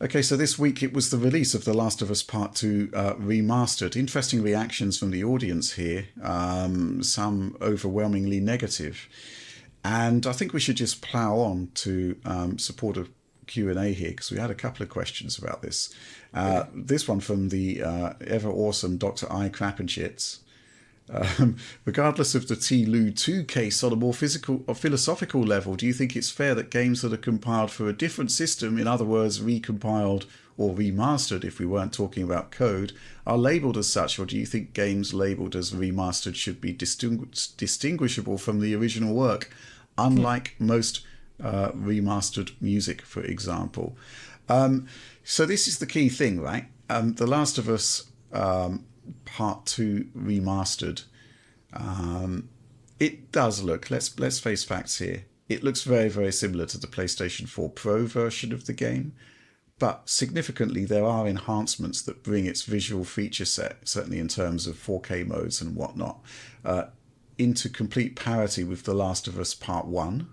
Okay, so this week it was the release of The Last of Us Part 2 Remastered. Interesting reactions from the audience here, some overwhelmingly negative. And I think we should just plough on to support a Q&A here, because we had a couple of questions about this. This one from the ever awesome Dr. I Crappenshits. Regardless of the T-Lu 2 case on a more physical or philosophical level, do you think it's fair that games that are compiled for a different system, in other words, recompiled or remastered if we weren't talking about code, are labelled as such, or do you think games labelled as remastered should be distinguishable from the original work, unlike most remastered music, for example? So this is the key thing, right? The Last of Us Part 2 Remastered, it does look, let's face facts here, it looks very, very similar to the PlayStation 4 Pro version of the game, but significantly there are enhancements that bring its visual feature set, certainly in terms of 4K modes and whatnot, into complete parity with The Last of Us Part 1,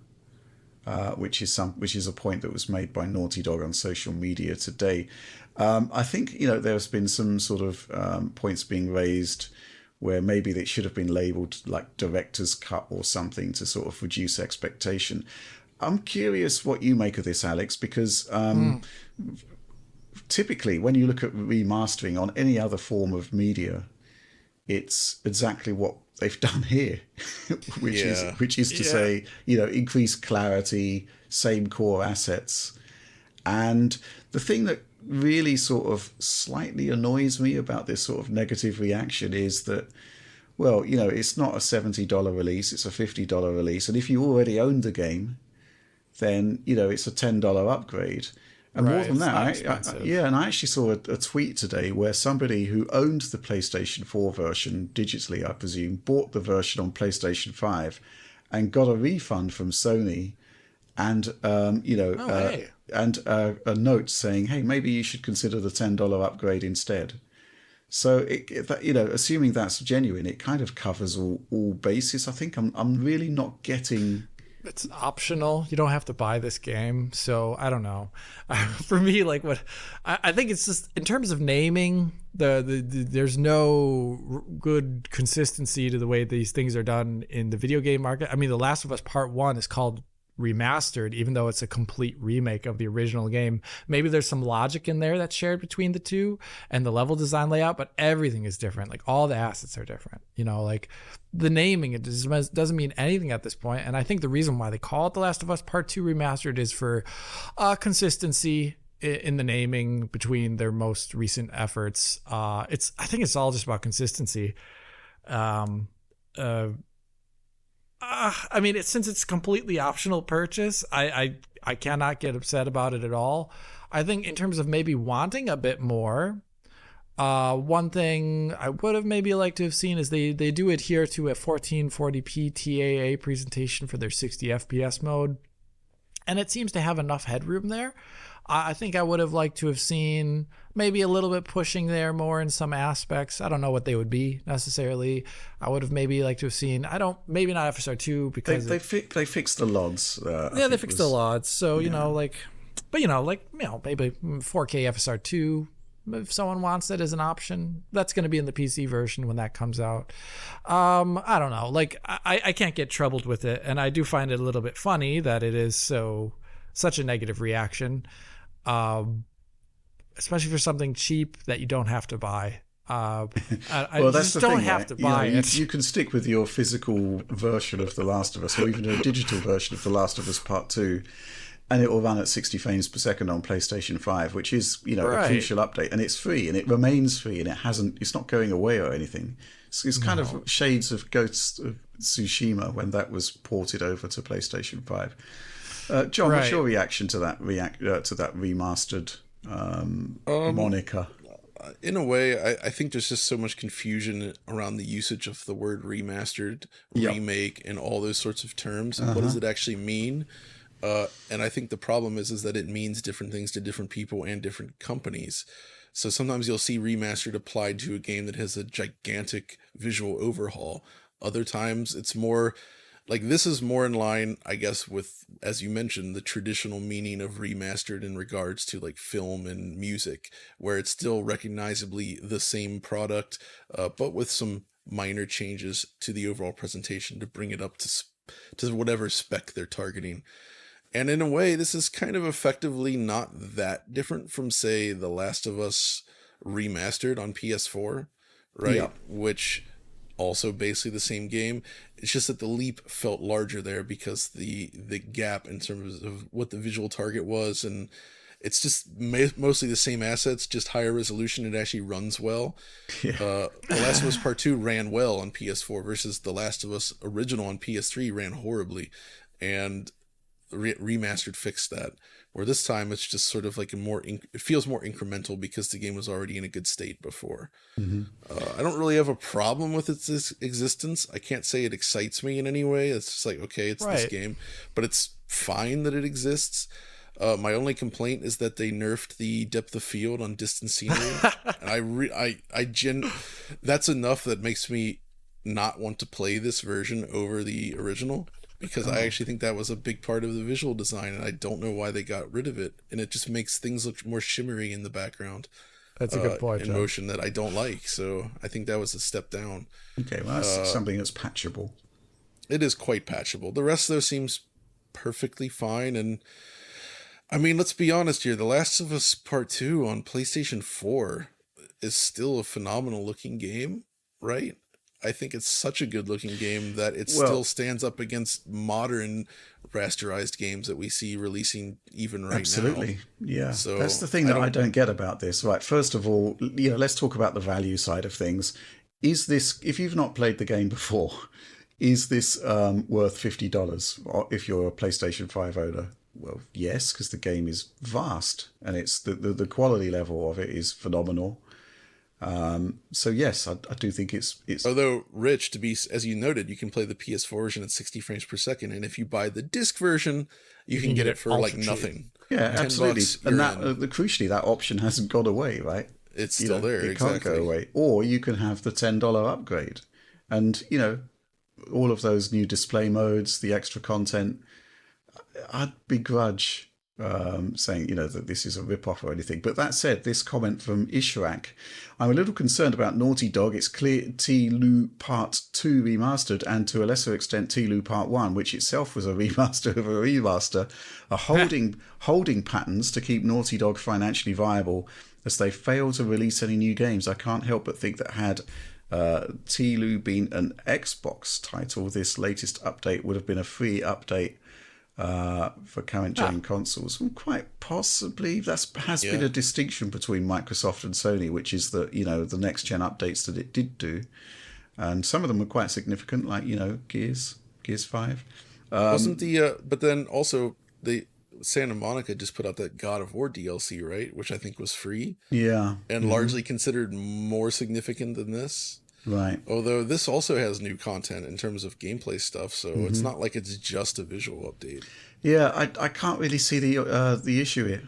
which is a point that was made by Naughty Dog on social media today. I think there's been some sort of points being raised where maybe it should have been labelled like director's cut or something to sort of reduce expectation. I'm curious what you make of this, Alex, because typically when you look at remastering on any other form of media, it's exactly what they've done here, which is to say, increased clarity, same core assets. And the thing that really sort of slightly annoys me about this sort of negative reaction is that, well, it's not a $70 release, it's a $50 release. And if you already owned the game, then, it's a $10 upgrade. And more than that, and I actually saw a tweet today where somebody who owned the PlayStation 4 version digitally, I presume, bought the version on PlayStation 5 and got a refund from Sony and, and a note saying, hey, maybe you should consider the $10 upgrade instead. So, assuming that's genuine, it kind of covers all bases. I think I'm really not getting... It's optional. You don't have to buy this game. So I don't know. For me, I think it's just in terms of naming, there's no good consistency to the way these things are done in the video game market. I mean, The Last of Us Part 1 is called Remastered, even though it's a complete remake of the original game. Maybe there's some logic in there that's shared between the two and the level design layout, but everything is different. Like all the assets are different. The naming, it doesn't mean anything at this point. And I think the reason why they call it The Last of Us Part 2 Remastered is for consistency in the naming between their most recent efforts. I think it's all just about consistency. Since it's a completely optional purchase, I cannot get upset about it at all. I think in terms of maybe wanting a bit more, one thing I would have maybe liked to have seen is they do adhere to a 1440p TAA presentation for their 60 FPS mode, and it seems to have enough headroom there. I think I would have liked to have seen maybe a little bit pushing there more in some aspects. I don't know what they would be necessarily. I would have maybe liked to have seen, maybe not FSR 2 because they fixed the LODs. They fixed the LODs. So, maybe 4K FSR 2, if someone wants it as an option, that's going to be in the PC version when that comes out. I don't know. I can't get troubled with it. And I do find it a little bit funny that it is such a negative reaction. Especially for something cheap that you don't have to buy. Well, that's the thing, have to buy it. You can stick with your physical version of The Last of Us, or even a digital version of The Last of Us Part 2, and it will run at 60 frames per second on PlayStation 5, which is, a crucial update, and it's free, and it remains free, and it's not going away or anything. It's kind of shades of Ghost of Tsushima when that was ported over to PlayStation 5. John, what's your reaction to that remastered moniker? In a way, I think there's just so much confusion around the usage of the word remastered, remake, and all those sorts of terms. And what does it actually mean? And I think the problem is that it means different things to different people and different companies. So sometimes you'll see remastered applied to a game that has a gigantic visual overhaul. Other times it's more like this is more in line, I guess, with, as you mentioned, the traditional meaning of remastered in regards to like film and music, where it's still recognizably the same product, but with some minor changes to the overall presentation to bring it up to whatever spec they're targeting. And in a way, this is kind of effectively not that different from, say, The Last of Us Remastered on PS4, right? Yeah. Which also basically the same game. It's just that the leap felt larger there because the gap in terms of what the visual target was, and it's just mostly the same assets, just higher resolution. It actually runs well. Yeah. The Last of Us Part 2 ran well on PS4 versus The Last of Us original on PS3 ran horribly. And Remastered fixed that, where this time it's just sort of like it feels more incremental because the game was already in a good state before. I don't really have a problem with its existence. I can't say it excites me in any way. It's just like, okay, it's this game, but it's fine that it exists. My only complaint is that they nerfed the depth of field on distant scenery, and that's enough that makes me not want to play this version over the original. Because I actually think that was a big part of the visual design, and I don't know why they got rid of it. And it just makes things look more shimmery in the background. That's a good point, in motion that I don't like. So I think that was a step down. Okay, well, that's something that's patchable. It is quite patchable. The rest, though, seems perfectly fine. And I mean, let's be honest here. The Last of Us Part 2 on PlayStation 4 is still a phenomenal looking game, right? I think it's such a good looking game that it still stands up against modern rasterized games that we see releasing even right Absolutely. now. Yeah. So that's the thing that I don't get about this. Right. First of all, let's talk about the value side of things. Is this, if you've not played the game before, is this worth $50 if you're a PlayStation 5 owner? Well, yes, because the game is vast and it's the quality level of it is phenomenal. So yes, I do think it's. Although, Rich, to be, as you noted, you can play the PS4 version at 60 frames per second, and if you buy the disc version, you can get it for like nothing. Yeah, absolutely. And crucially, that option hasn't gone away, right? It's still there. It can't go away. Or you can have the $10 upgrade, and all of those new display modes, the extra content. I'd begrudge saying, that this is a rip-off or anything. But that said, this comment from Ishrak, I'm a little concerned about Naughty Dog. It's clear T-Lu Part 2 remastered, and to a lesser extent T-Lu Part 1, which itself was a remaster of a remaster, are holding patterns to keep Naughty Dog financially viable as they fail to release any new games. I can't help but think that had T-Lu been an Xbox title, this latest update would have been a free update for current gen consoles. Well, quite possibly has been a distinction between Microsoft and Sony, which is that the next gen updates that it did do, and some of them were quite significant, like Gears 5. Wasn't but then also the Santa Monica just put out that God of War DLC, right, which I think was free, and largely considered more significant than this. Right. Although this also has new content in terms of gameplay stuff, so it's not like it's just a visual update. Yeah, I can't really see the issue here,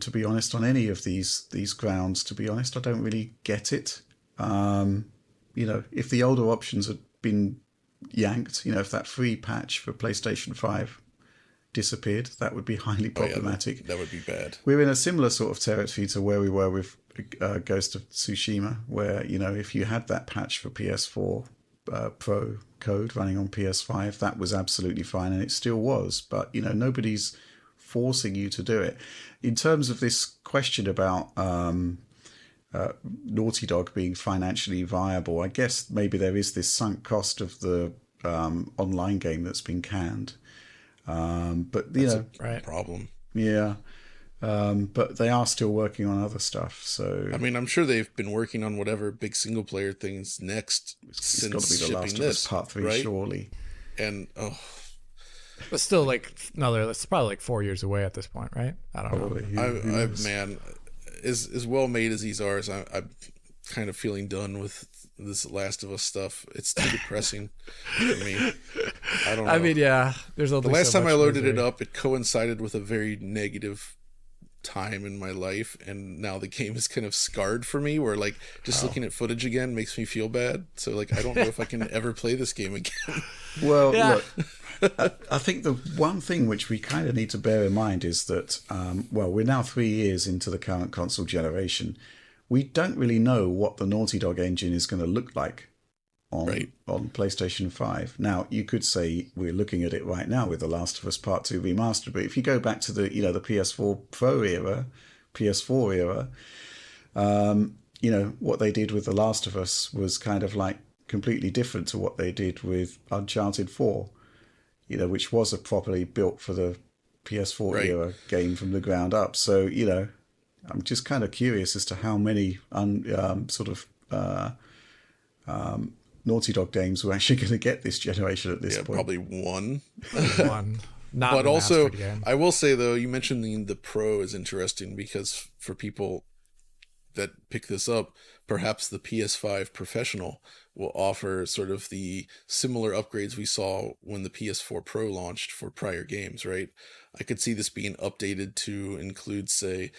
to be honest, on any of these grounds. To be honest, I don't really get it. If the older options had been yanked, if that free patch for PlayStation 5 disappeared, that would be highly problematic. That would be bad. We're in a similar sort of territory to where we were with Ghost of Tsushima, where if you had that patch for PS4 Pro code running on PS5, that was absolutely fine, and it still was. But nobody's forcing you to do it. In terms of this question about Naughty Dog being financially viable, I guess maybe there is this sunk cost of the online game that's been canned. But that's a problem. Yeah. But they are still working on other stuff. So I mean, I'm sure they've been working on whatever big single player things next since got to be the shipping Last of this Us Part 3, right? surely. And but still, it's probably like 4 years away at this point, right? I don't know. Man, as well made as these are, I'm kind of feeling done with this Last of Us stuff. It's too depressing for me. I don't know. I mean, yeah. There's the last time I loaded it up, it coincided with a very negative time in my life, and now the game is kind of scarred for me, where like just looking at footage again makes me feel bad. So like I don't know if I can ever play this game again. Well, look, I think the one thing which we kind of need to bear in mind is that, well, we're now 3 years into the current console generation. We don't really know what the Naughty Dog engine is going to look like on PlayStation 5. Now, you could say we're looking at it right now with The Last of Us Part 2 Remastered, but if you go back to the the PS4 Pro era, PS4 era, what they did with The Last of Us was kind of like completely different to what they did with Uncharted 4, which was a properly built for the PS4 era game from the ground up. So, I'm just kind of curious as to how many Naughty Dog games we're actually going to get this generation at this point. Probably one. One. Not but also, game. I will say, though, you mentioned the Pro is interesting because for people that pick this up, perhaps the PS5 Professional will offer sort of the similar upgrades we saw when the PS4 Pro launched for prior games, right? I could see this being updated to include, say,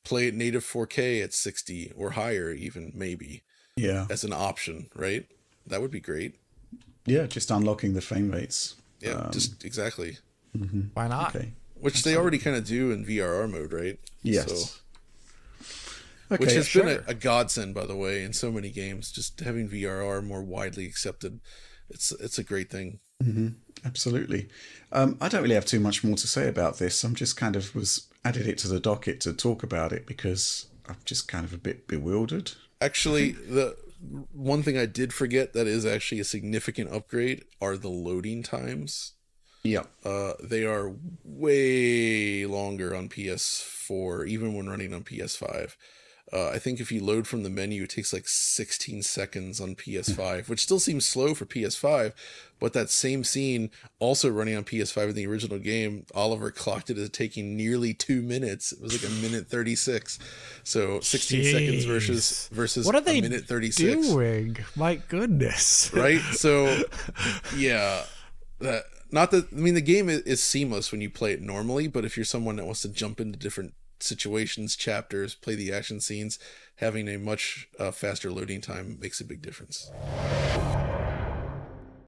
play at native 4K at 60 or higher even, maybe. Yeah. As an option, right? That would be great. Yeah, just unlocking the frame rates. Yeah, just exactly. Mm-hmm. Why not? Okay. Which they already kind of do in VRR mode, right? Yes. So, which has been a godsend, by the way, in so many games. Just having VRR more widely accepted, it's a great thing. Mm-hmm. Absolutely. I don't really have too much more to say about this. I'm just kind of added it to the docket to talk about it because I'm just kind of a bit bewildered. Actually, the one thing I did forget that is actually a significant upgrade are the loading times. Yeah. They are way longer on PS4, even when running on PS5. I think if you load from the menu, it takes like 16 seconds on PS5, which still seems slow for PS5. But that same scene, also running on PS5 in the original game, Oliver clocked it as taking nearly 2 minutes. It was like 1:36. So 16 seconds versus what are they 1:36. doing? My goodness. Right? So, yeah. The game is seamless when you play it normally, but if you're someone that wants to jump into different situations, chapters, play the action scenes, having a much faster loading time makes a big difference.